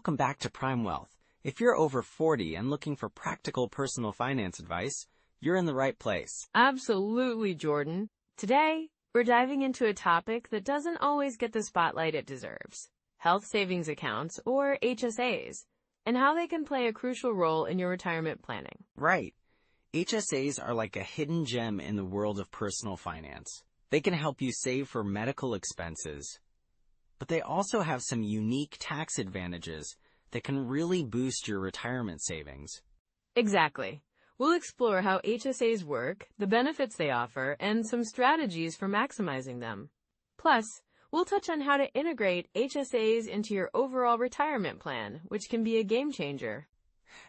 welcome back to Prime Wealth. If you're over 40 and looking for practical personal finance advice, you're in the right place. Absolutely, Jordan. Today, we're diving into a topic that doesn't always get the spotlight it deserves: health savings accounts, or HSAs, and how they can play a crucial role in your retirement planning. Right. HSAs are like a hidden gem in the world of personal finance. They can help you save for medical expenses, but they also have some unique tax advantages that can really boost your retirement savings. Exactly. We'll explore how HSAs work, the benefits they offer, and some strategies for maximizing them. Plus, we'll touch on how to integrate HSAs into your overall retirement plan, which can be a game changer.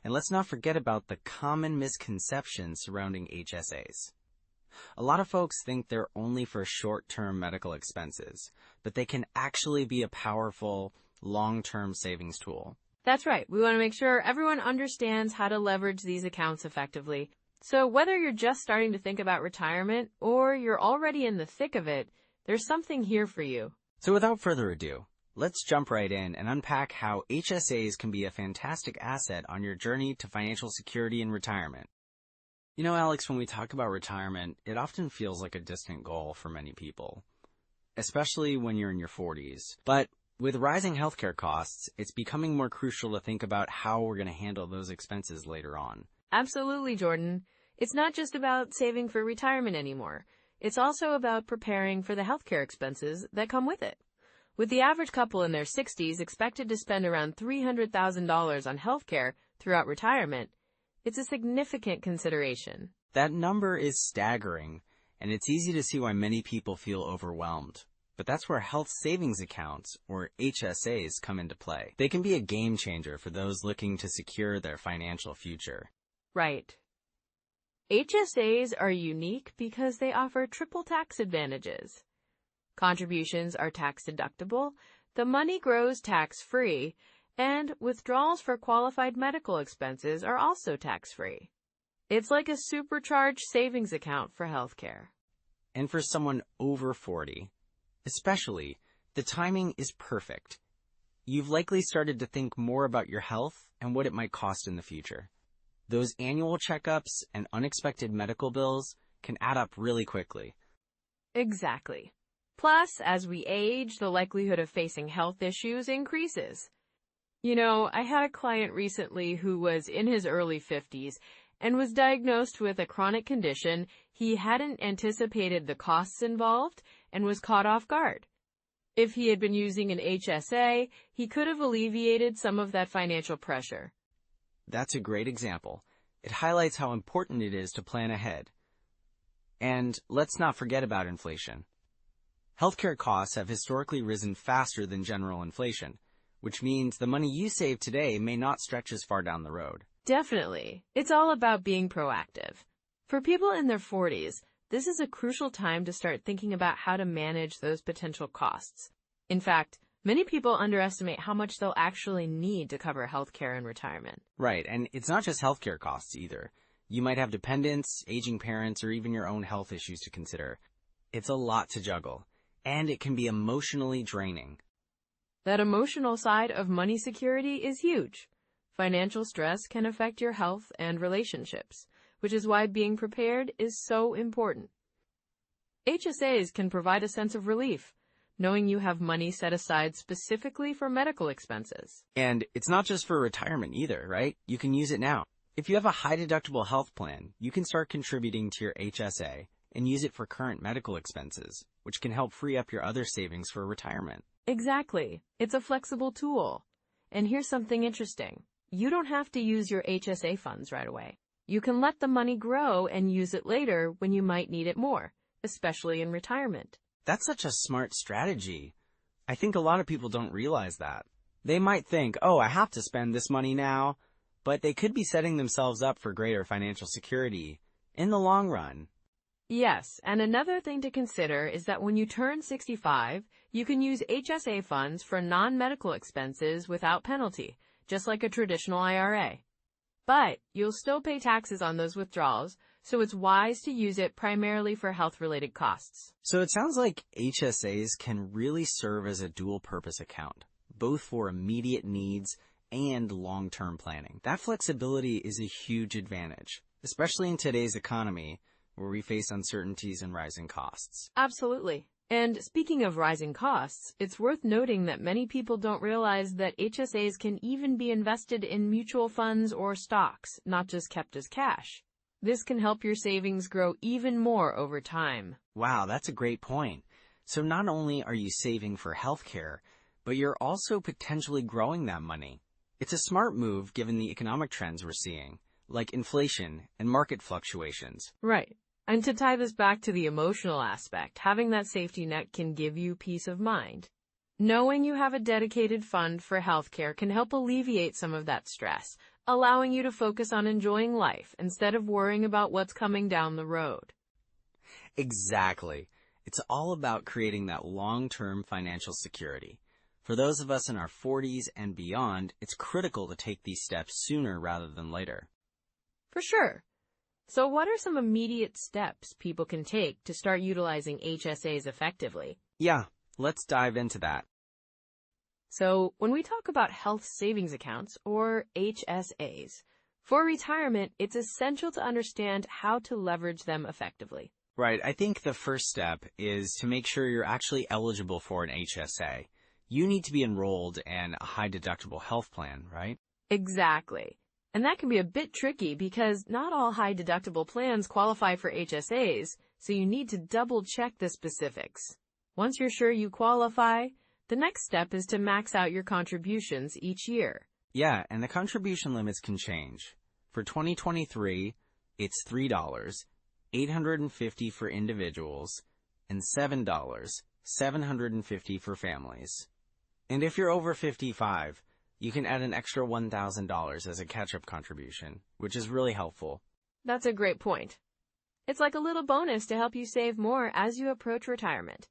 And let's not forget about the common misconceptions surrounding HSAs. A lot of folks think they're only for short-term medical expenses, but they can actually be a powerful, long-term savings tool. That's right. We want to make sure everyone understands how to leverage these accounts effectively. So whether you're just starting to think about retirement or you're already in the thick of it, there's something here for you. So without further ado, let's jump right in and unpack how HSAs can be a fantastic asset on your journey to financial security in retirement. You know, Alex, when we talk about retirement, it often feels like a distant goal for many people, especially when you're in your 40s. But with rising healthcare costs, it's becoming more crucial to think about how we're going to handle those expenses later on. Absolutely, Jordan. It's not just about saving for retirement anymore. It's also about preparing for the healthcare expenses that come with it. With the average couple in their 60s expected to spend around $300,000 on healthcare throughout retirement, it's a significant consideration. That number is staggering, and it's easy to see why many people feel overwhelmed. But that's where health savings accounts, or HSAs, come into play. They can be a game changer for those looking to secure their financial future. Right. HSAs are unique because they offer triple tax advantages. Contributions are tax-deductible, the money grows tax-free, and withdrawals for qualified medical expenses are also tax-free. It's like a supercharged savings account for healthcare. And for someone over 40, especially, the timing is perfect. You've likely started to think more about your health and what it might cost in the future. Those annual checkups and unexpected medical bills can add up really quickly. Exactly. Plus, as we age, the likelihood of facing health issues increases. You know, I had a client recently who was in his early 50s and was diagnosed with a chronic condition. He hadn't anticipated the costs involved and was caught off guard. If he had been using an HSA, he could have alleviated some of that financial pressure. That's a great example. It highlights how important it is to plan ahead. And let's not forget about inflation. Healthcare costs have historically risen faster than general inflation, which means the money you save today may not stretch as far down the road. Definitely. It's all about being proactive. For people in their 40s, this is a crucial time to start thinking about how to manage those potential costs. In fact, many people underestimate how much they'll actually need to cover healthcare in retirement. Right, and it's not just healthcare costs either. You might have dependents, aging parents, or even your own health issues to consider. It's a lot to juggle, and it can be emotionally draining. That emotional side of money security is huge. Financial stress can affect your health and relationships, which is why being prepared is so important. HSAs can provide a sense of relief, knowing you have money set aside specifically for medical expenses. And it's not just for retirement either, right? You can use it now. If you have a high-deductible health plan, you can start contributing to your HSA and use it for current medical expenses, which can help free up your other savings for retirement. Exactly. It's a flexible tool. And here's something interesting. You don't have to use your HSA funds right away. You can let the money grow and use it later when you might need it more, especially in retirement. That's such a smart strategy. I think a lot of people don't realize that. They might think, oh, I have to spend this money now, but they could be setting themselves up for greater financial security in the long run. Yes, and another thing to consider is that when you turn 65, you can use HSA funds for non-medical expenses without penalty, just like a traditional IRA. But you'll still pay taxes on those withdrawals, so it's wise to use it primarily for health-related costs. So it sounds like HSAs can really serve as a dual-purpose account, both for immediate needs and long-term planning. That flexibility is a huge advantage, especially in today's economy where we face uncertainties and rising costs. Absolutely. And speaking of rising costs, it's worth noting that many people don't realize that HSAs can even be invested in mutual funds or stocks, not just kept as cash. This can help your savings grow even more over time. Wow, that's a great point. So not only are you saving for healthcare, but you're also potentially growing that money. It's a smart move given the economic trends we're seeing, like inflation and market fluctuations. Right. And to tie this back to the emotional aspect, having that safety net can give you peace of mind. Knowing you have a dedicated fund for healthcare can help alleviate some of that stress, allowing you to focus on enjoying life instead of worrying about what's coming down the road. Exactly. It's all about creating that long-term financial security. For those of us in our 40s and beyond, it's critical to take these steps sooner rather than later. For sure. So what are some immediate steps people can take to start utilizing HSAs effectively? Yeah, let's dive into that. So when we talk about health savings accounts, or HSAs, for retirement, it's essential to understand how to leverage them effectively. Right, I think the first step is to make sure you're actually eligible for an HSA. You need to be enrolled in a high-deductible health plan, right? Exactly. And that can be a bit tricky because not all high-deductible plans qualify for HSAs, so you need to double-check the specifics. Once you're sure you qualify, the next step is to max out your contributions each year. Yeah, and the contribution limits can change. For 2023, it's $3, $850 for individuals, and $7, $750 for families. And if you're over 55, you can add an extra $1,000 as a catch-up contribution, which is really helpful. That's a great point. It's like a little bonus to help you save more as you approach retirement.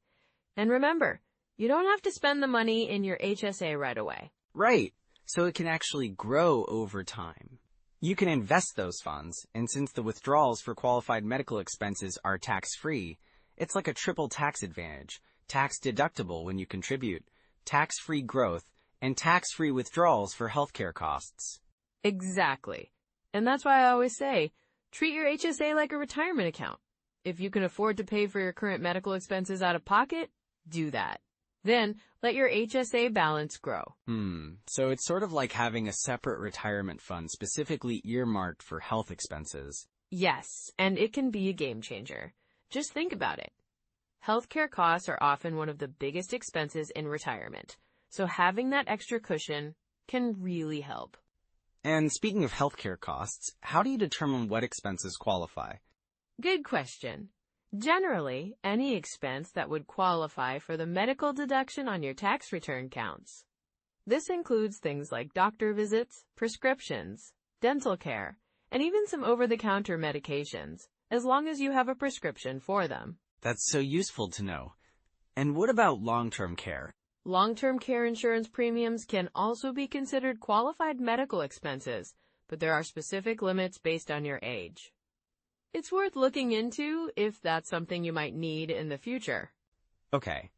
And remember, you don't have to spend the money in your HSA right away. Right, so it can actually grow over time. You can invest those funds, and since the withdrawals for qualified medical expenses are tax-free, it's like a triple tax advantage: tax-deductible when you contribute, tax-free growth, and tax-free withdrawals for healthcare costs. Exactly. And that's why I always say, treat your HSA like a retirement account. If you can afford to pay for your current medical expenses out of pocket, do that. Then, let your HSA balance grow. So it's sort of like having a separate retirement fund specifically earmarked for health expenses. Yes, and it can be a game changer. Just think about it. Healthcare costs are often one of the biggest expenses in retirement, so having that extra cushion can really help. And speaking of healthcare costs, how do you determine what expenses qualify? Good question. Generally, any expense that would qualify for the medical deduction on your tax return counts. This includes things like doctor visits, prescriptions, dental care, and even some over-the-counter medications, as long as you have a prescription for them. That's so useful to know. And what about long-term care? Long-term care insurance premiums can also be considered qualified medical expenses, but there are specific limits based on your age. It's worth looking into if that's something you might need in the future. Okay,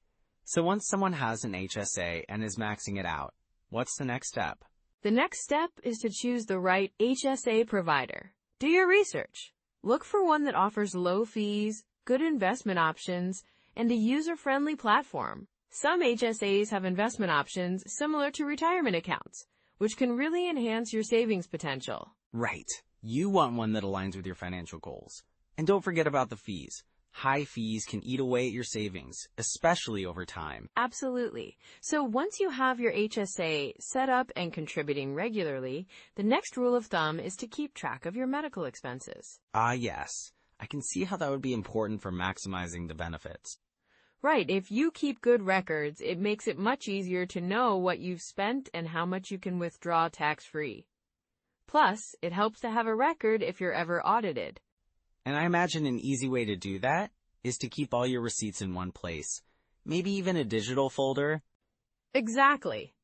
so once someone has an HSA and is maxing it out, what's the next step? The next step is to choose the right HSA provider. Do your research. Look for one that offers low fees, good investment options, and a user-friendly platform. Some HSAs have investment options similar to retirement accounts, which can really enhance your savings potential. Right. You want one that aligns with your financial goals. And don't forget about the fees. High fees can eat away at your savings, especially over time. Absolutely. So once you have your HSA set up and contributing regularly, the next rule of thumb is to keep track of your medical expenses. Ah, yes. I can see how that would be important for maximizing the benefits. Right. If you keep good records, it makes it much easier to know what you've spent and how much you can withdraw tax-free. Plus, it helps to have a record if you're ever audited. And I imagine an easy way to do that is to keep all your receipts in one place. Maybe even a digital folder. Exactly.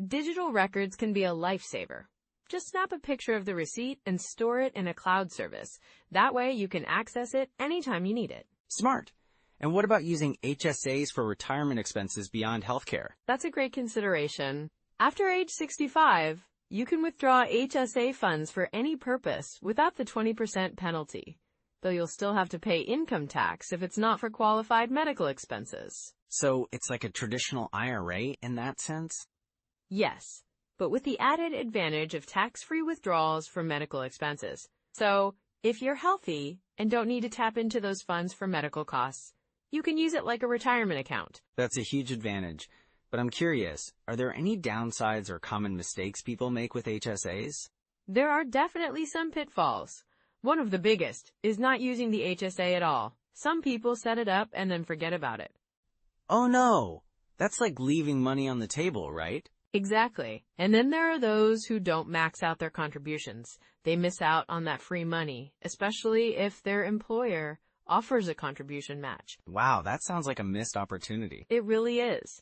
Digital records can be a lifesaver. Just snap a picture of the receipt and store it in a cloud service. That way you can access it anytime you need it. Smart. And what about using HSAs for retirement expenses beyond healthcare? That's a great consideration. After age 65, You can withdraw HSA funds for any purpose without the 20% penalty, though you'll still have to pay income tax if it's not for qualified medical expenses. So it's like a traditional IRA in that sense? Yes, but with the added advantage of tax-free withdrawals for medical expenses. So, if you're healthy and don't need to tap into those funds for medical costs, you can use it like a retirement account. That's a huge advantage. But I'm curious, are there any downsides or common mistakes people make with HSAs? There are definitely some pitfalls. One of the biggest is not using the HSA at all. Some people set it up and then forget about it. Oh no! That's like leaving money on the table, right? Exactly. And then there are those who don't max out their contributions. They miss out on that free money, especially if their employer offers a contribution match. Wow, that sounds like a missed opportunity. It really is.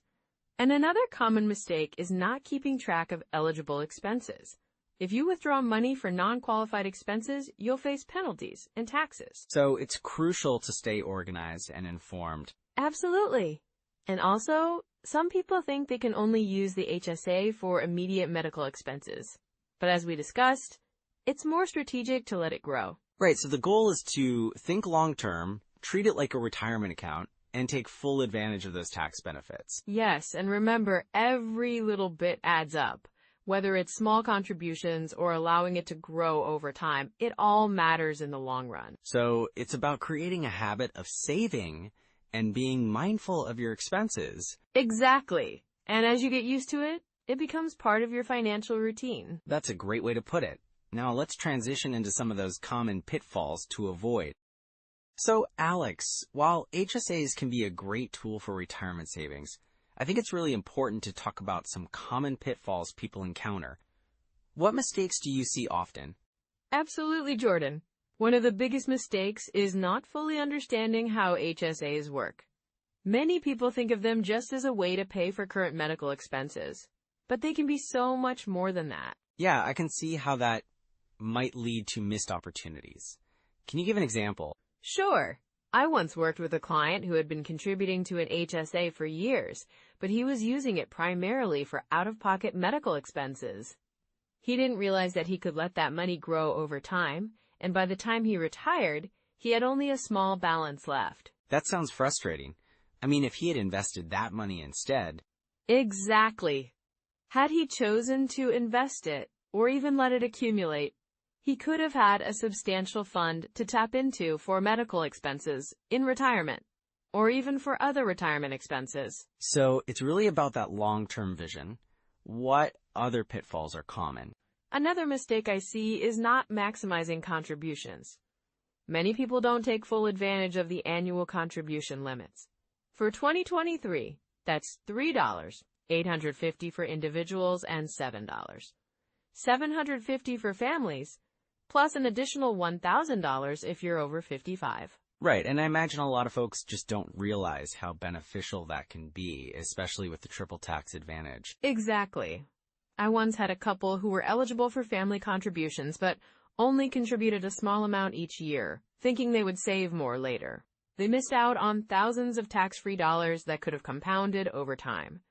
And another common mistake is not keeping track of eligible expenses. If you withdraw money for non-qualified expenses, you'll face penalties and taxes. So it's crucial to stay organized and informed. Absolutely. And also, some people think they can only use the HSA for immediate medical expenses. But as we discussed, it's more strategic to let it grow. Right, so the goal is to think long-term, treat it like a retirement account, and take full advantage of those tax benefits. Yes, and remember, every little bit adds up. Whether it's small contributions or allowing it to grow over time, it all matters in the long run. So it's about creating a habit of saving and being mindful of your expenses. Exactly. And as you get used to it, it becomes part of your financial routine. That's a great way to put it. Now let's transition into some of those common pitfalls to avoid. So, Alex, while HSAs can be a great tool for retirement savings, I think it's really important to talk about some common pitfalls people encounter. What mistakes do you see often? Absolutely, Jordan. One of the biggest mistakes is not fully understanding how HSAs work. Many people think of them just as a way to pay for current medical expenses, but they can be so much more than that. Yeah, I can see how that might lead to missed opportunities. Can you give an example? Sure. I once worked with a client who had been contributing to an HSA for years, but he was using it primarily for out-of-pocket medical expenses. He didn't realize that he could let that money grow over time, and by the time he retired, he had only a small balance left. That sounds frustrating. I mean, if he had invested that money instead. Exactly. Had he chosen to invest it, or even let it accumulate, he could have had a substantial fund to tap into for medical expenses in retirement, or even for other retirement expenses. So it's really about that long-term vision. What other pitfalls are common? Another mistake I see is not maximizing contributions. Many people don't take full advantage of the annual contribution limits. For 2023, that's $3, $850 for individuals and $7, $750 for families, plus an additional $1,000 if you're over 55. Right, and I imagine a lot of folks just don't realize how beneficial that can be, especially with the triple tax advantage. Exactly. I once had a couple who were eligible for family contributions, but only contributed a small amount each year, thinking they would save more later. They missed out on thousands of tax-free dollars that could have compounded over time.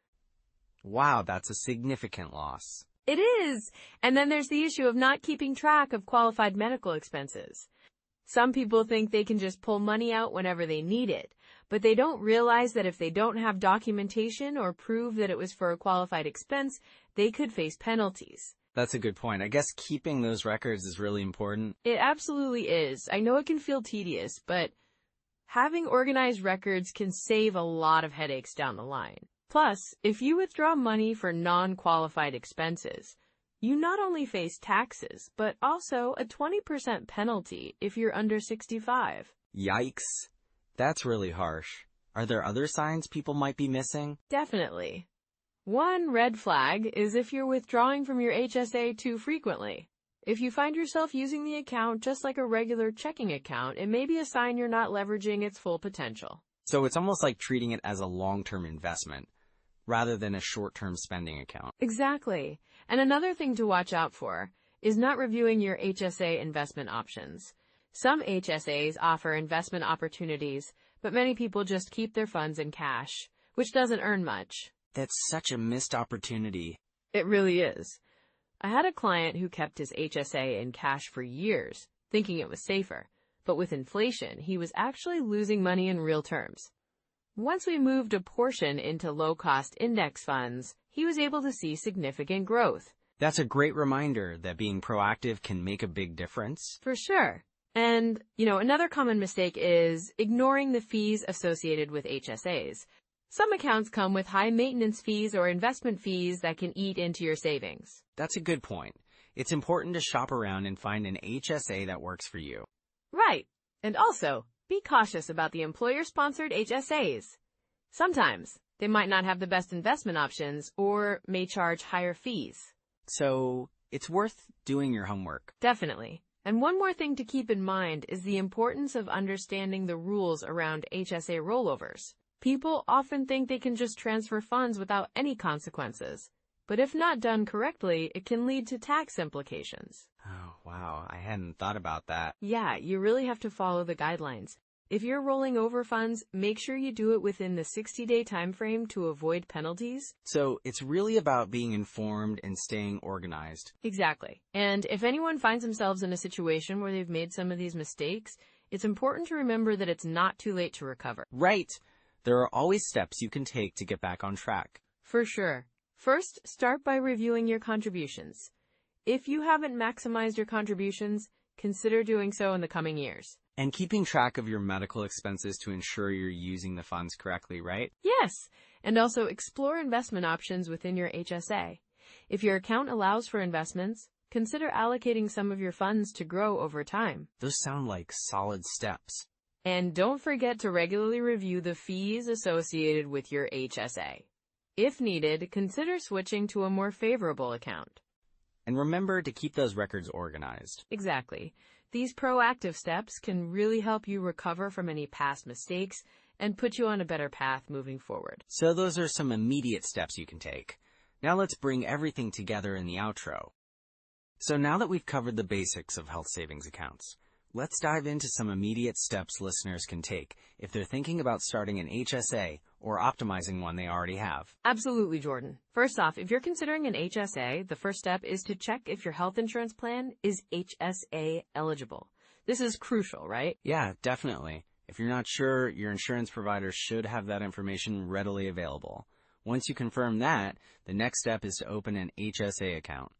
Wow, that's a significant loss. It is! And then there's the issue of not keeping track of qualified medical expenses. Some people think they can just pull money out whenever they need it, but they don't realize that if they don't have documentation or prove that it was for a qualified expense, they could face penalties. That's a good point. I guess keeping those records is really important. It absolutely is. I know it can feel tedious, but having organized records can save a lot of headaches down the line. Plus, if you withdraw money for non-qualified expenses, you not only face taxes, but also a 20% penalty if you're under 65. Yikes. That's really harsh. Are there other signs people might be missing? Definitely. One red flag is if you're withdrawing from your HSA too frequently. If you find yourself using the account just like a regular checking account, it may be a sign you're not leveraging its full potential. So it's almost like treating it as a long-term investment, rather than a short-term spending account. Exactly. And another thing to watch out for is not reviewing your HSA investment options. Some HSAs offer investment opportunities, but many people just keep their funds in cash, which doesn't earn much. That's such a missed opportunity. It really is. I had a client who kept his HSA in cash for years, thinking it was safer. But with inflation, he was actually losing money in real terms. Once we moved a portion into low-cost index funds, he was able to see significant growth. That's a great reminder that being proactive can make a big difference. For sure. And, another common mistake is ignoring the fees associated with HSAs. Some accounts come with high maintenance fees or investment fees that can eat into your savings. That's a good point. It's important to shop around and find an HSA that works for you. Right. And also, be cautious about the employer-sponsored HSAs. Sometimes, they might not have the best investment options or may charge higher fees. So, it's worth doing your homework. Definitely. And one more thing to keep in mind is the importance of understanding the rules around HSA rollovers. People often think they can just transfer funds without any consequences. But if not done correctly, it can lead to tax implications. Oh, wow. I hadn't thought about that. Yeah, you really have to follow the guidelines. If you're rolling over funds, make sure you do it within the 60-day time frame to avoid penalties. So it's really about being informed and staying organized. Exactly. And if anyone finds themselves in a situation where they've made some of these mistakes, it's important to remember that it's not too late to recover. Right. There are always steps you can take to get back on track. For sure. First, start by reviewing your contributions. If you haven't maximized your contributions, consider doing so in the coming years. And keeping track of your medical expenses to ensure you're using the funds correctly, right? Yes, and also explore investment options within your HSA. If your account allows for investments, consider allocating some of your funds to grow over time. Those sound like solid steps. And don't forget to regularly review the fees associated with your HSA. If needed, consider switching to a more favorable account. And remember to keep those records organized. Exactly. These proactive steps can really help you recover from any past mistakes and put you on a better path moving forward. So those are some immediate steps you can take. Now let's bring everything together in the outro. So now that we've covered the basics of health savings accounts, let's dive into some immediate steps listeners can take if they're thinking about starting an HSA or optimizing one they already have. Absolutely, Jordan. First off, if you're considering an HSA, the first step is to check if your health insurance plan is HSA eligible. This is crucial, right? Yeah, definitely. If you're not sure, your insurance provider should have that information readily available. Once you confirm that, the next step is to open an HSA account.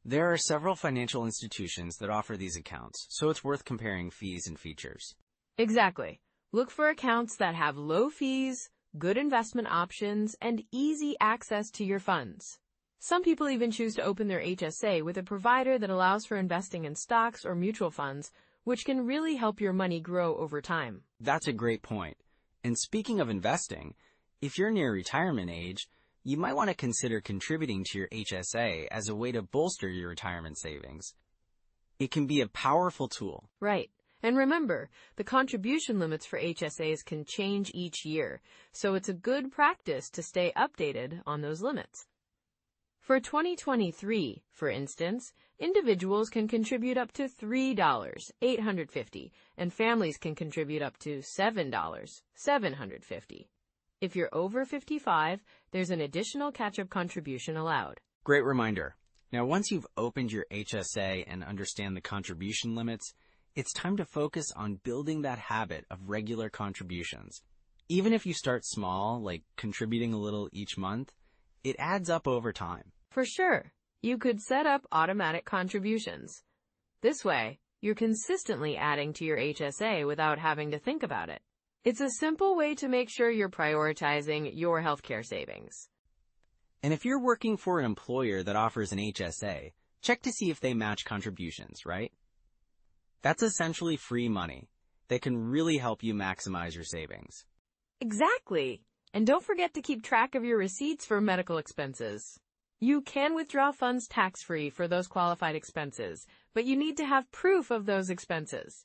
There are several financial institutions that offer these accounts, so it's worth comparing fees and features. Exactly. Look for accounts that have low fees, good investment options, and easy access to your funds. Some people even choose to open their HSA with a provider that allows for investing in stocks or mutual funds, which can really help your money grow over time. That's a great point. And speaking of investing, if you're near retirement age, you might want to consider contributing to your HSA as a way to bolster your retirement savings. It can be a powerful tool. Right. And remember, the contribution limits for HSAs can change each year, so it's a good practice to stay updated on those limits. For 2023, for instance, individuals can contribute up to $3,850, and families can contribute up to $7,750. If you're over 55, there's an additional catch-up contribution allowed. Great reminder. Now, once you've opened your HSA and understand the contribution limits, it's time to focus on building that habit of regular contributions. Even if you start small, like contributing a little each month, it adds up over time. For sure. You could set up automatic contributions. This way, you're consistently adding to your HSA without having to think about it. It's a simple way to make sure you're prioritizing your healthcare savings. And if you're working for an employer that offers an HSA, check to see if they match contributions, right? That's essentially free money that can really help you maximize your savings. Exactly. And don't forget to keep track of your receipts for medical expenses. You can withdraw funds tax-free for those qualified expenses, but you need to have proof of those expenses.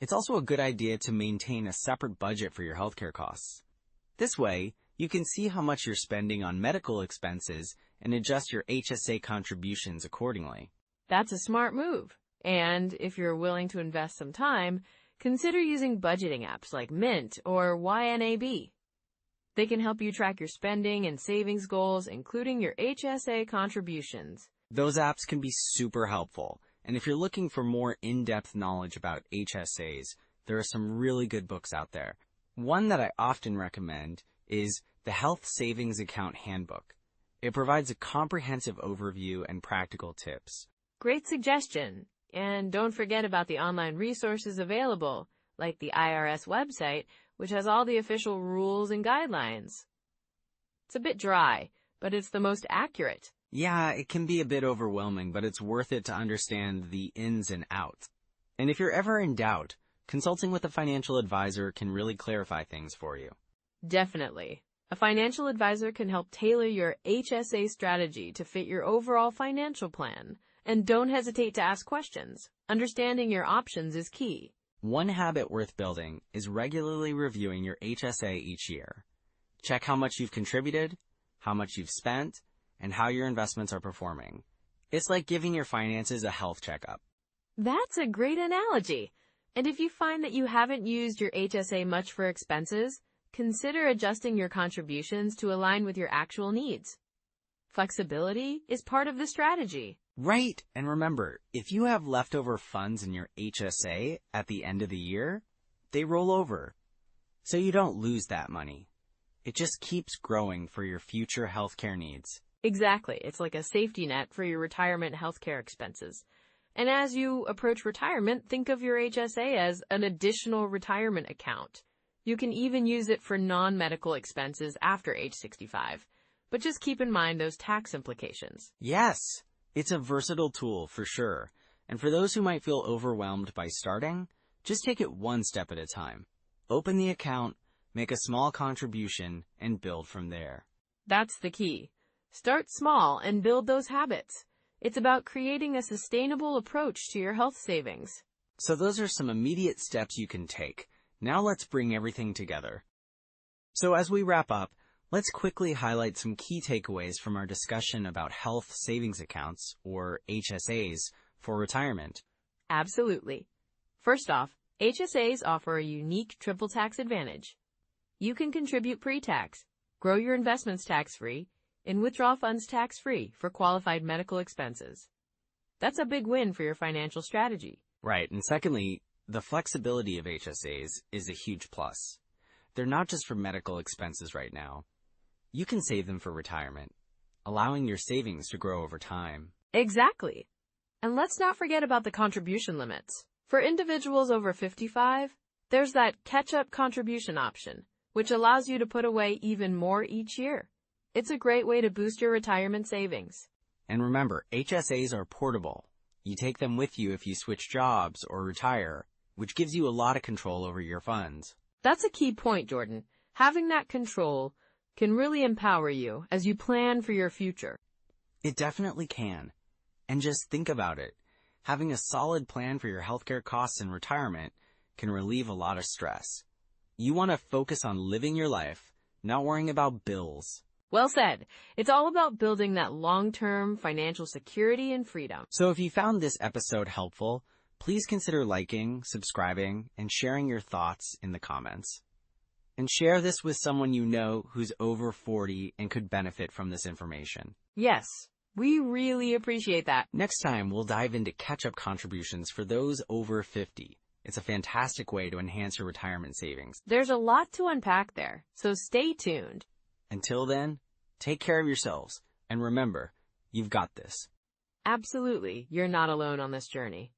It's also a good idea to maintain a separate budget for your healthcare costs. This way, you can see how much you're spending on medical expenses and adjust your HSA contributions accordingly. That's a smart move. And if you're willing to invest some time, consider using budgeting apps like Mint or YNAB. They can help you track your spending and savings goals, including your HSA contributions. Those apps can be super helpful. And if you're looking for more in-depth knowledge about HSAs, there are some really good books out there. One that I often recommend is the Health Savings Account Handbook. It provides a comprehensive overview and practical tips. Great suggestion. And don't forget about the online resources available, like the IRS website, which has all the official rules and guidelines. It's a bit dry, but it's the most accurate. Yeah, it can be a bit overwhelming, but it's worth it to understand the ins and outs. And if you're ever in doubt, consulting with a financial advisor can really clarify things for you. Definitely. A financial advisor can help tailor your HSA strategy to fit your overall financial plan. And don't hesitate to ask questions. Understanding your options is key. One habit worth building is regularly reviewing your HSA each year. Check how much you've contributed, how much you've spent, and how your investments are performing. It's like giving your finances a health checkup. That's a great analogy. And if you find that you haven't used your HSA much for expenses, consider adjusting your contributions to align with your actual needs. Flexibility is part of the strategy. Right, and remember, if you have leftover funds in your HSA at the end of the year, they roll over. So you don't lose that money. It just keeps growing for your future healthcare needs. Exactly. It's like a safety net for your retirement healthcare expenses. And as you approach retirement, think of your HSA as an additional retirement account. You can even use it for non-medical expenses after age 65. But just keep in mind those tax implications. Yes, it's a versatile tool for sure. And for those who might feel overwhelmed by starting, just take it one step at a time. Open the account, make a small contribution, and build from there. That's the key. Start small and build those habits. It's about creating a sustainable approach to your health savings. So those are some immediate steps you can take. Now let's bring everything together. So as we wrap up, let's quickly highlight some key takeaways from our discussion about health savings accounts, or HSAs, for retirement. Absolutely. First off, HSAs offer a unique triple tax advantage. You can contribute pre-tax, grow your investments tax-free, and withdraw funds tax-free for qualified medical expenses. That's a big win for your financial strategy. Right, and secondly, the flexibility of HSAs is a huge plus. They're not just for medical expenses right now. You can save them for retirement, allowing your savings to grow over time. Exactly. And let's not forget about the contribution limits. For individuals over 55, there's that catch-up contribution option, which allows you to put away even more each year. It's a great way to boost your retirement savings. And remember, HSAs are portable. You take them with you if you switch jobs or retire, which gives you a lot of control over your funds. That's a key point, Jordan. Having that control can really empower you as you plan for your future. It definitely can. And just think about it. Having a solid plan for your healthcare costs in retirement can relieve a lot of stress. You want to focus on living your life, not worrying about bills. Well said. It's all about building that long-term financial security and freedom. So if you found this episode helpful, please consider liking, subscribing, and sharing your thoughts in the comments. And share this with someone you know who's over 40 and could benefit from this information. Yes, we really appreciate that. Next time, we'll dive into catch-up contributions for those over 50. It's a fantastic way to enhance your retirement savings. There's a lot to unpack there, so stay tuned. Until then, take care of yourselves, and remember, you've got this. Absolutely, you're not alone on this journey.